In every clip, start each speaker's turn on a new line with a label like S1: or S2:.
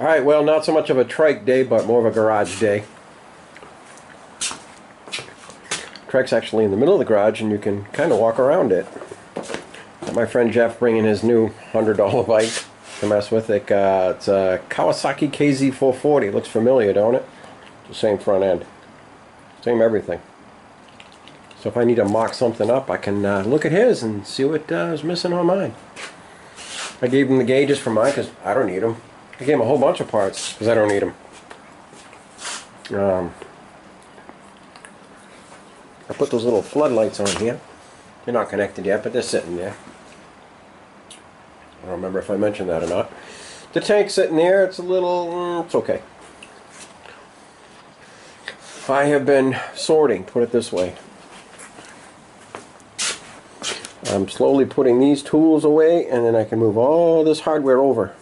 S1: Alright, well, not so much of a trike day, but more of a garage day. Trike's actually in the middle of the garage, and you can kind of walk around it. Got my friend Jeff bringing his new $100 bike to mess with it. It's a Kawasaki KZ440. Looks familiar, don't it? The same front end. Same everything. So if I need to mock something up, I can look at his and see what is missing on mine. I gave him the gauges for mine because I don't need them. I gave him a whole bunch of parts because I don't need them. I put those little floodlights on here. They're not connected yet, but they're sitting there. I don't remember if I mentioned that or not. The tank's sitting there. It's a little... it's okay. I have been sorting, put it this way. I'm slowly putting these tools away, and then I can move all this hardware over.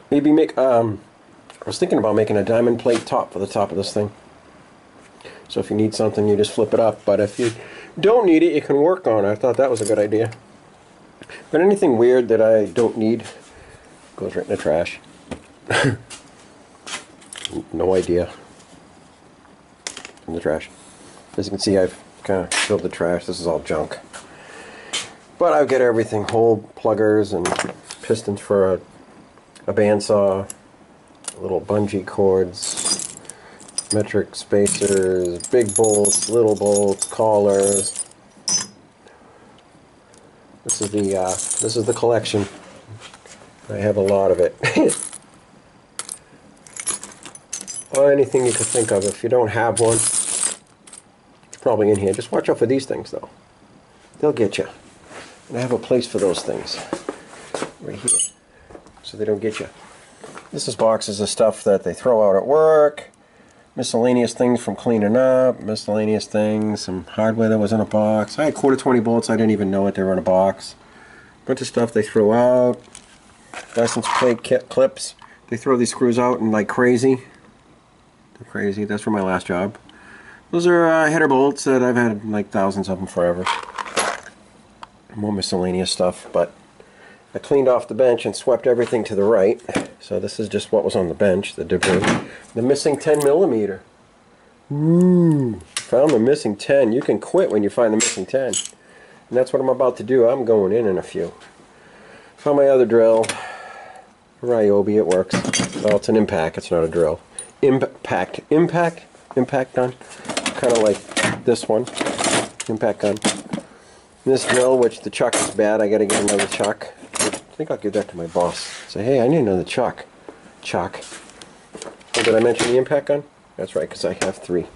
S1: Maybe make... I was thinking about making a diamond plate top for the top of this thing. So if you need something, you just flip it up. But if you don't need it, you can work on it. I thought that was a good idea. But anything weird that I don't need goes right in the trash. No idea. In the trash. As you can see, I've kind of filled the trash. This is all junk. But I've got everything. Hole pluggers and pistons for a bandsaw. Little bungee cords. Metric spacers, big bolts, little bolts, collars. This is the collection. I have a lot of it. Or anything you could think of. If you don't have one, it's probably in here. Just watch out for these things, though. They'll get you. And I have a place for those things right here, so they don't get you. This is boxes of stuff that they throw out at work. Miscellaneous things from cleaning up, miscellaneous things, some hardware that was in a box. I had quarter 20 bolts, I didn't even know it, they were in a box. Bunch of stuff they throw out. License plate clips. They throw these screws out and like crazy. They're crazy, that's from my last job. Those are header bolts that I've had like thousands of them forever. More miscellaneous stuff, but I cleaned off the bench and swept everything to the right. So this is just what was on the bench, the debris. The missing 10mm. Ooh, found the missing 10. You can quit when you find the missing 10. And that's what I'm about to do. I'm going in a few. Found my other drill. Ryobi, it works. Well, it's an impact, it's not a drill. Impact gun. Kind of like this one. Impact gun. This drill, which the chuck is bad, I gotta get another chuck. I think I'll give that to my boss. Say, hey, I need another chuck. Chuck. Oh, did I mention the impact gun? That's right, because I have 3.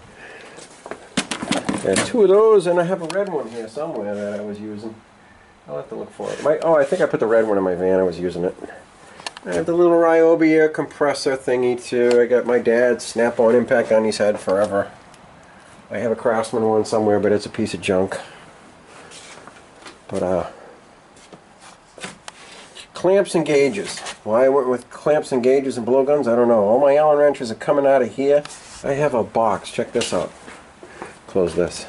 S1: I have 2 of those, and I have a red one here somewhere that I was using. I'll have to look for it. Oh, I think I put the red one in my van. I was using it. I have the little Ryobi air compressor thingy, too. I got my dad's snap-on impact gun he's had forever. I have a Craftsman one somewhere, but it's a piece of junk. But, clamps and gauges. Why I went with clamps and gauges and blowguns, I don't know. All my Allen wrenches are coming out of here. I have a box. Check this out. Close this.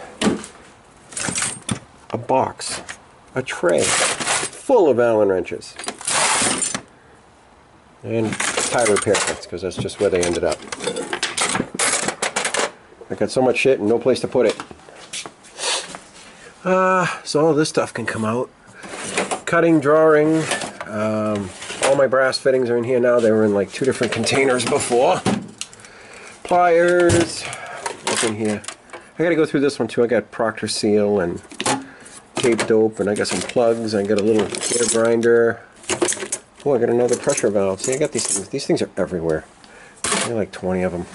S1: A box. A tray. Full of Allen wrenches. And tire repair kits, because that's just where they ended up. I got so much shit and no place to put it. So all this stuff can come out. Cutting, drawing. All my brass fittings are in here now. They were in like 2 different containers before. Pliers. What's in here? I gotta go through this one too. I got Proctor Seal and tape dope, and I got some plugs. I got a little hair grinder. Oh, I got another pressure valve. See, I got these things. These things are everywhere. I got like 20 of them.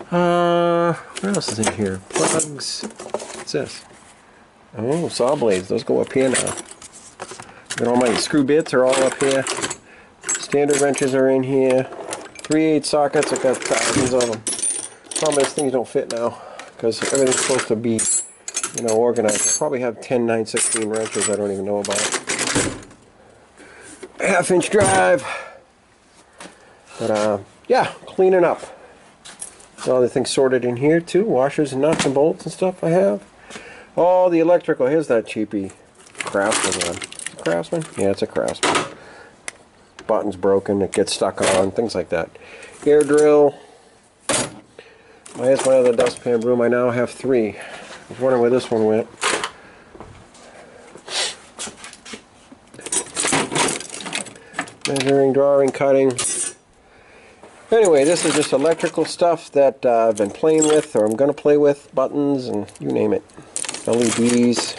S1: What else is in here? Plugs. What's this? Oh, saw blades. Those go up here now. Got all my screw bits are all up here. Standard wrenches are in here. 3/8 sockets. I've got thousands of them. Problem is, things don't fit now because everything's supposed to be, you know, organized. I probably have 10 9/16 wrenches I don't even know about. A 1/2-inch drive. But yeah, cleaning up. All the things sorted in here too. Washers and nuts and bolts and stuff I have. All the electrical. Here's that cheapy Craftsman one. Craftsman? Yeah, it's a Craftsman. button's broken, it gets stuck on, things like that. Air drill. Here's my other dustpan broom. I now have 3. I was wondering where this one went. Measuring, drawing, cutting. Anyway, this is just electrical stuff that I've been playing with, or I'm going to play with. Buttons and you name it. LEDs,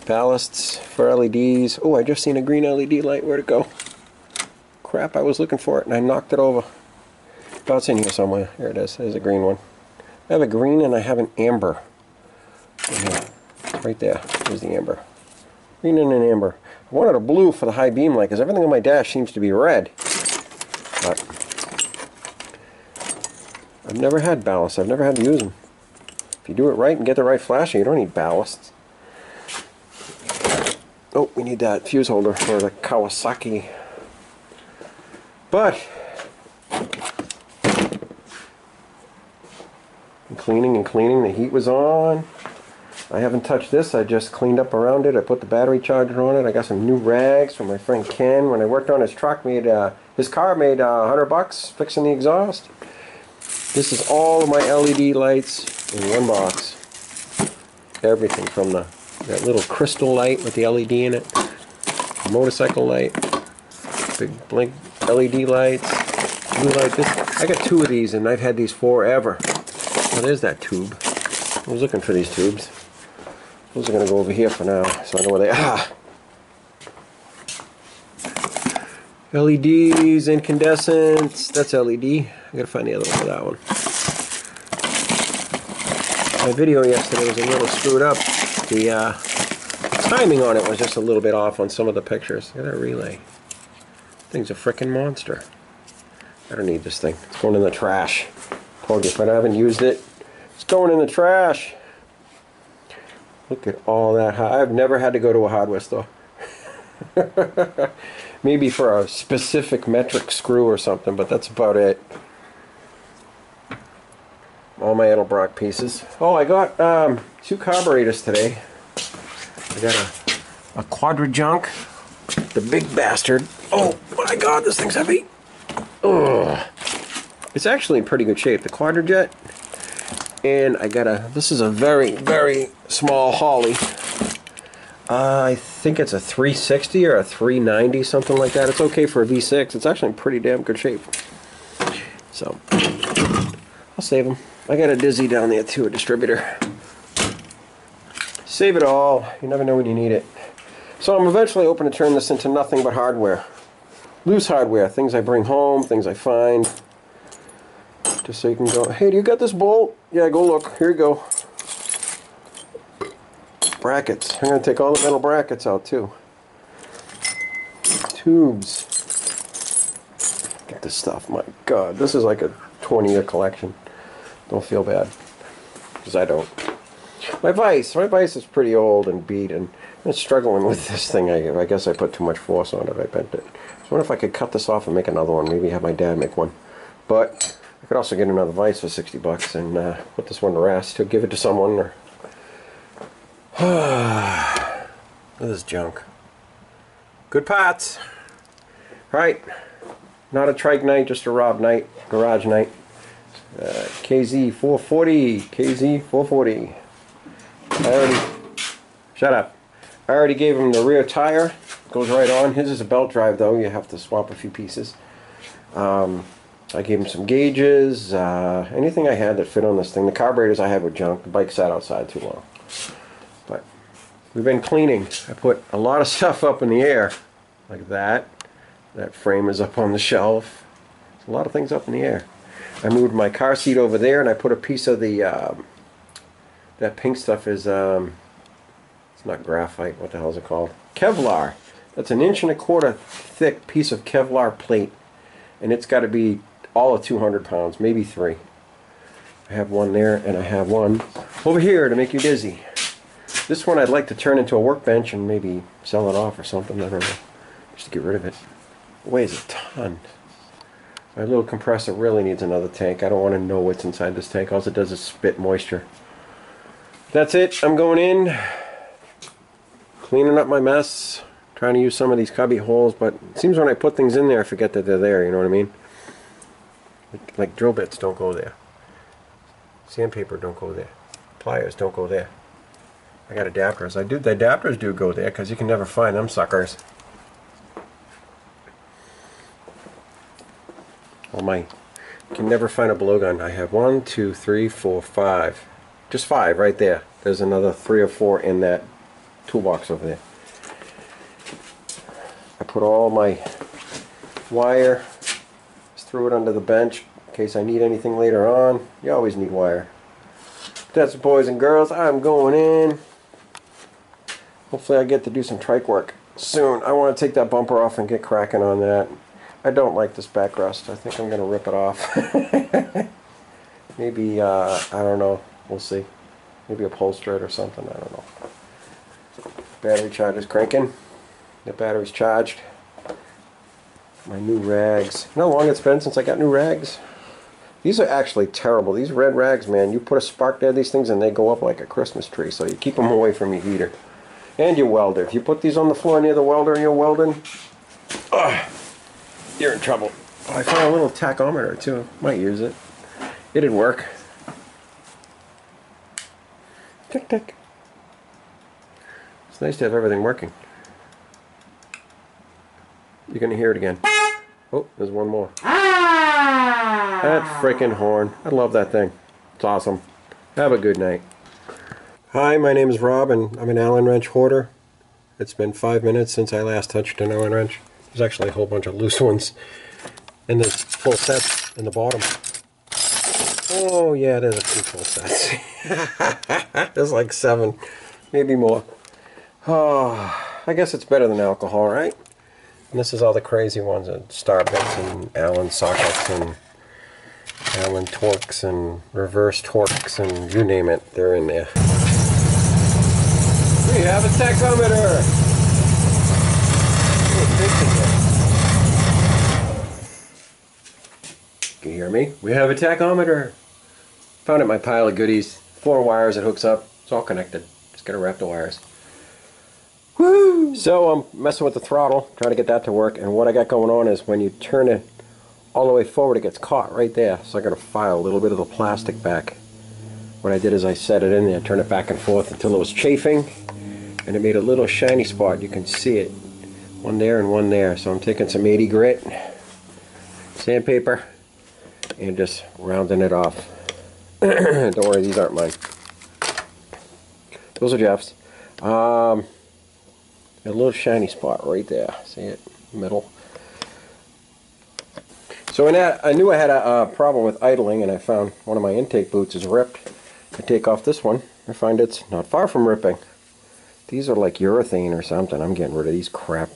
S1: ballasts for LEDs. Oh, I just seen a green LED light. Where'd it go? Crap, I was looking for it and I knocked it over. Oh, it's in here somewhere. Here it is. There's a green one. I have a green and I have an amber. Right there. There's the amber. Green and an amber. I wanted a blue for the high beam light because everything on my dash seems to be red. But I've never had ballasts. I've never had to use them. If you do it right and get the right flashing, you don't need ballasts. Oh, we need that fuse holder for the Kawasaki. But cleaning and cleaning, the heat was on. I haven't touched this. I just cleaned up around it. I put the battery charger on it. I got some new rags from my friend Ken. When I worked on his truck, his car made $100 fixing the exhaust. This is all of my LED lights in one box. Everything from that little crystal light with the LED in it, motorcycle light, big blink LED lights, blue light. I got 2 of these and I've had these forever. Oh, there's that tube. I was looking for these tubes. Those are going to go over here for now, so I know where they are. LEDs, incandescents. That's LED. I gotta find the other one for that one. My video yesterday was a little screwed up. The timing on it was just a little bit off on some of the pictures. Look at that relay. Thing's a frickin' monster. I don't need this thing. It's going in the trash. Told you if I haven't used it, it's going in the trash. Look at all that. I've never had to go to a hardware store. Maybe for a specific metric screw or something, but that's about it. All my Edelbrock pieces. Oh, I got 2 carburetors today. I got a Quadra-Junk, the big bastard. Oh my God, this thing's heavy. Ugh. It's actually in pretty good shape. The Quadra-Jet, and I got this is a very, very small Holly. I think it's a 360 or a 390, something like that. It's okay for a V6. It's actually in pretty damn good shape. So, I'll save them. I got a Dizzy down there too, a distributor. Save it all. You never know when you need it. So I'm eventually hoping to turn this into nothing but hardware. Loose hardware. Things I bring home, things I find. Just so you can go, hey, do you got this bolt? Yeah, go look. Here you go. Brackets. I'm going to take all the metal brackets out too. Tubes. Get this stuff. My God, this is like a 20-year collection. Don't feel bad, because I don't. My vise is pretty old and beat, and I'm struggling with this thing. I guess I put too much force on it. I bent it. So I wonder if I could cut this off and make another one. Maybe have my dad make one. But I could also get another vise for $60 and put this one to rest, or give it to someone, or this is junk. Good parts. Right. Not a Trike night, just a Rob night, garage night. KZ 440. KZ 440. Shut up. I already gave him the rear tire. Goes right on. His is a belt drive though. You have to swap a few pieces. I gave him some gauges. Anything I had that fit on this thing. The carburetors I had were junk. The bike sat outside too long. But we've been cleaning. I put a lot of stuff up in the air. Like that. That frame is up on the shelf. There's a lot of things up in the air. I moved my car seat over there and I put a piece of the that pink stuff is it's not graphite, what the hell is it called? Kevlar. That's an 1.25 inch thick piece of Kevlar plate, and it's got to be all of 200 pounds, maybe 3. I have one there and I have one over here to make you dizzy. This one I'd like to turn into a workbench and maybe sell it off or something, I don't know, just to get rid of it. It weighs a ton. My little compressor really needs another tank. I don't want to know what's inside this tank. All it does is spit moisture. That's it. I'm going in, cleaning up my mess, Trying to use some of these cubby holes, but it seems when I put things in there I forget that they're there, you know what I mean? Like drill bits don't go there. Sandpaper don't go there. Pliers don't go there. I got adapters. The adapters do go there because you can never find them suckers. You can never find a blowgun. I have 1, 2, 3, 4, 5. Just 5 right there. There's another 3 or 4 in that toolbox over there. I put all my wire, just threw it under the bench in case I need anything later on. You always need wire. That's it, boys and girls. I'm going in. Hopefully I get to do some trike work soon. I want to take that bumper off and get cracking on that. I don't like this backrest. I think I'm going to rip it off. Maybe, I don't know. We'll see. Maybe upholster it or something. I don't know. Battery charger's cranking. The battery's charged. My new rags. You know how long it's been since I got new rags? These are actually terrible. These red rags, man, you put a spark near these things and they go up like a Christmas tree. So you keep them away from your heater. And your welder. If you put these on the floor near the welder and you're welding, you're in trouble. Oh, I found a little tachometer too. Might use it. It'd work. Tick tick. It's nice to have everything working. You're gonna hear it again. Oh, there's one more. That freaking horn. I love that thing. It's awesome. Have a good night. Hi, my name is Rob and I'm an Allen wrench hoarder. It's been 5 minutes since I last touched an Allen wrench. There's actually a whole bunch of loose ones. And there's full sets in the bottom. Oh yeah, there's a few full sets. There's like 7, maybe more. Oh, I guess it's better than alcohol, right? And this is all the crazy ones, star bits and Allen sockets and Allen torques and reverse torques and you name it, they're in there. We have a tachometer! Can you hear me? We have a tachometer! Found it in my pile of goodies. 4 wires it hooks up. It's all connected. Just gotta wrap the wires. Woo! So I'm messing with the throttle, trying to get that to work, and what I got going on is when you turn it all the way forward it gets caught right there. So I gotta file a little bit of the plastic back. What I did is I set it in there, turn it back and forth until it was chafing, and it made a little shiny spot. You can see it. One there and one there. So I'm taking some 80 grit, sandpaper, and just rounding it off. Don't worry, these aren't mine. Those are Jeff's. A little shiny spot right there. See it? Middle. So I knew I had a problem with idling, and I found one of my intake boots is ripped. I take off this one. I find it's not far from ripping. These are like urethane or something. I'm getting rid of these crap.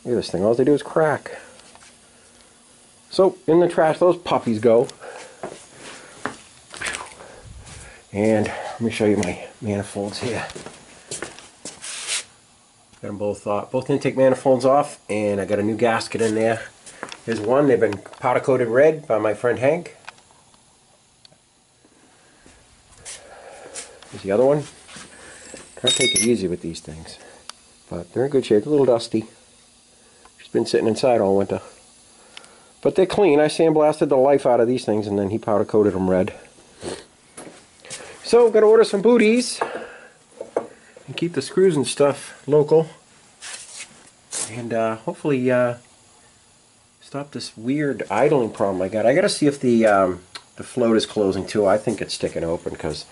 S1: Look at this thing. All they do is crack. So in the trash those puppies go. And let me show you my manifolds here. Got them both intake manifolds off, and I got a new gasket in there. Here's one. They've been powder coated red by my friend Hank. Here's the other one. Try to take it easy with these things, but they're in good shape. A little dusty. She's been sitting inside all winter, but they're clean. I sandblasted the life out of these things, and then he powder coated them red. So, got to order some booties and keep the screws and stuff local, and hopefully stop this weird idling problem I got. I got to see if the float is closing too. I think it's sticking open because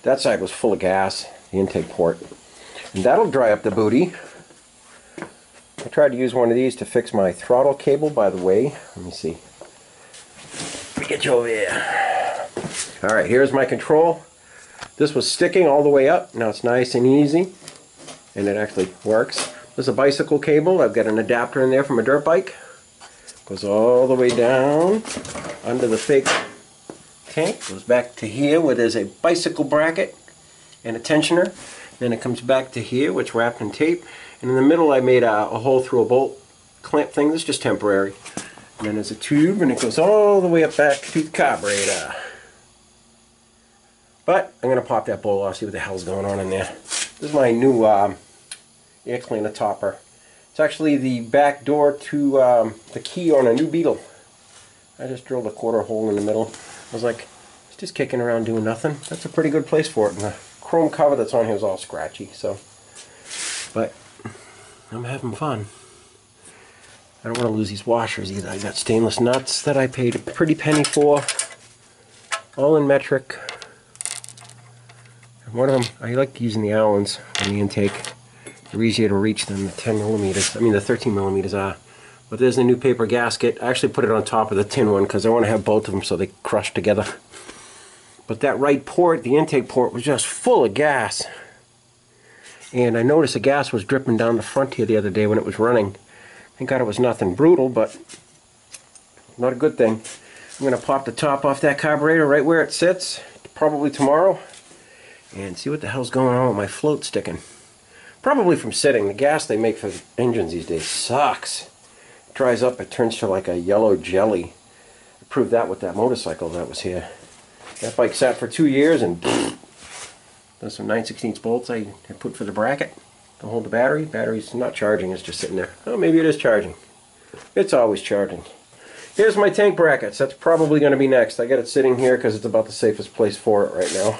S1: that side was full of gas, the intake port, and that'll dry up the booty. I tried to use one of these to fix my throttle cable, by the way. Let me see. Let me get you over here. All right, here's my control. This was sticking all the way up. Now it's nice and easy, and it actually works. There's a bicycle cable. I've got an adapter in there from a dirt bike. Goes all the way down under the fake tank. Goes back to here where there's a bicycle bracket and a tensioner. Then it comes back to here, which wrapped in tape. And in the middle I made a hole through a bolt clamp thing. This is just temporary. And then there's a tube, and it goes all the way up back to the carburetor. But I'm going to pop that bowl off, see what the hell's going on in there. This is my new air cleaner topper. It's It's actually the back door to the key on a new Beetle. I just drilled a quarter hole in the middle. I was like, it's just kicking around doing nothing. That's a pretty good place for it. And the chrome cover that's on here is all scratchy, so. But I'm having fun. I don't want to lose these washers either. I got stainless nuts that I paid a pretty penny for. All in metric. And one of them, I like using the Allens on the intake. They're easier to reach than the 10 millimeters. I mean the 13 millimeters are. But there's the new paper gasket. I actually put it on top of the tin one because I want to have both of them so they crush together. But that right port, the intake port, was just full of gas. And I noticed the gas was dripping down the front here the other day when it was running. Thank God it was nothing brutal, but not a good thing. I'm going to pop the top off that carburetor right where it sits, probably tomorrow, and see what the hell's going on with my float sticking. Probably from sitting. The gas they make for engines these days sucks. It dries up, it turns to like a yellow jelly. I proved that with that motorcycle that was here. That bike sat for 2 years and there's some 9/16 bolts I put for the bracket to hold the battery. Battery's not charging, it's just sitting there. Oh, maybe it is charging. It's always charging. Here's my tank brackets. That's probably going to be next. I got it sitting here because it's about the safest place for it right now.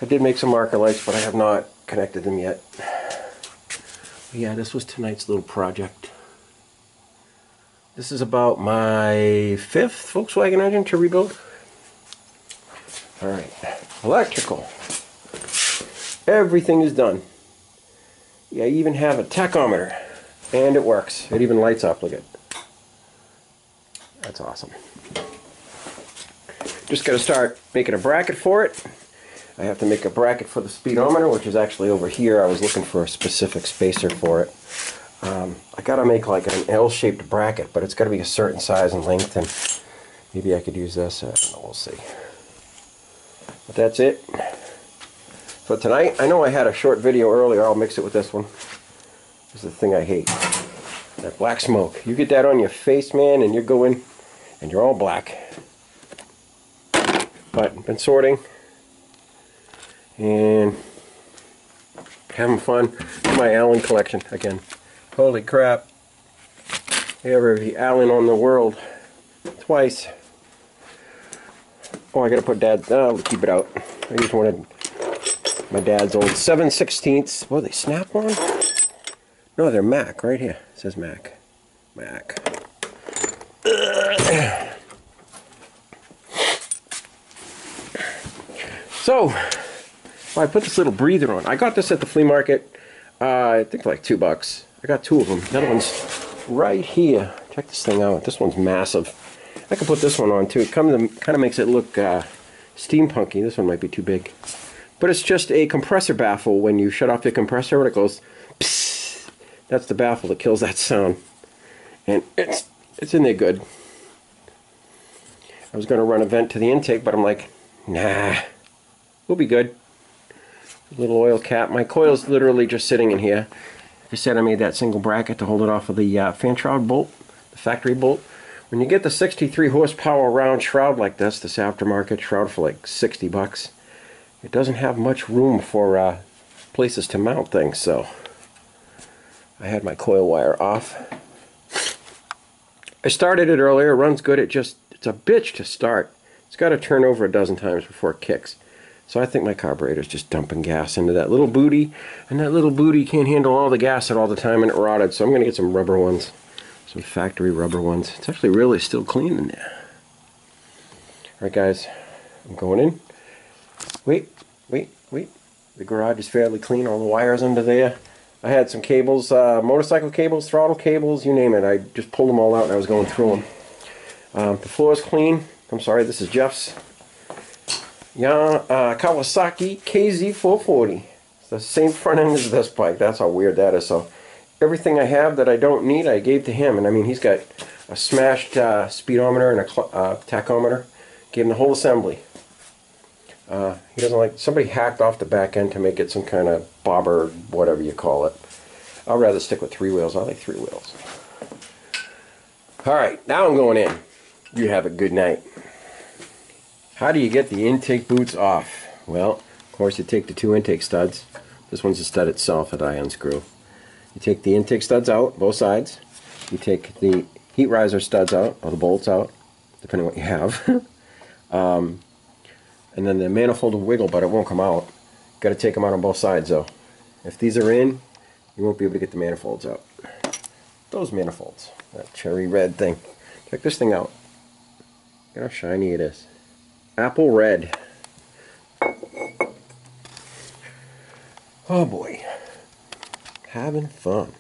S1: I did make some marker lights, but I have not connected them yet. But yeah, this was tonight's little project. This is about my 5th Volkswagen engine to rebuild. Alright, electrical. Everything is done. Yeah, I even have a tachometer. And it works. It even lights up. Look at it. That's awesome. Just got to start making a bracket for it. I have to make a bracket for the speedometer, which is actually over here. I was looking for a specific spacer for it. I got to make like an L-shaped bracket, but it's got to be a certain size and length, and maybe I could use this. I don't know, we'll see. But that's it for tonight. I know I had a short video earlier. I'll mix it with this one. This is the thing I hate. That black smoke. You get that on your face, man, and you're going, and you're all black. But been sorting and having fun with my Allen collection again. Holy crap. Every Allen on the world. Twice. Oh, I gotta put Dad. Oh, keep it out. I just wanted my dad's old 7/16. What, they snap on? No, they're Mac right here. It says Mac. Mac. So, I put this little breather on. I got this at the flea market. I think like $2. I got 2 of them. The other one's right here. Check this thing out. This one's massive. I can put this one on too. It kind of makes it look steampunky. This one might be too big. But it's just a compressor baffle. When you shut off the compressor and it goes psst, that's the baffle that kills that sound. And it's in there good. I was going to run a vent to the intake, but I'm like, nah, we'll be good. Little oil cap. My coil's literally just sitting in here. Like I said, I made that single bracket to hold it off of the fan shroud bolt, the factory bolt. When you get the 63 horsepower round shroud like this aftermarket shroud for like $60, it doesn't have much room for places to mount things, so I had my coil wire off. I started it earlier. It runs good. It's a bitch to start. It's got to turn over a dozen times before it kicks. So I think my carburetor's just dumping gas into that little booty, and that little booty can't handle all the gas at all the time, and it rotted. So I'm going to get some rubber ones, some factory rubber ones. It's actually really still clean in there. Alright guys, I'm going in. Wait. The garage is fairly clean. All the wires under there. I had some cables, motorcycle cables, throttle cables, you name it. I just pulled them all out and I was going through them. The floor is clean. I'm sorry, this is Jeff's Kawasaki KZ440. It's the same front end as this bike. That's how weird that is. So everything I have that I don't need, I gave to him. And I mean, he's got a smashed speedometer and a tachometer. Gave him the whole assembly. He doesn't like, somebody hacked off the back end to make it some kind of bobber, whatever you call it. I'd rather stick with 3 wheels. I like 3 wheels. Alright, now I'm going in. You have a good night. How do you get the intake boots off? Well, of course you take the 2 intake studs. This one's a stud itself that I unscrew. You take the intake studs out, both sides. You take the heat riser studs out, or the bolts out, depending on what you have. And then the manifold will wiggle, but it won't come out. Got to take them out on both sides, though. If these are in, you won't be able to get the manifolds out. Those manifolds, that cherry red thing. Check this thing out. Look how shiny it is. Apple red. Oh boy. Having fun.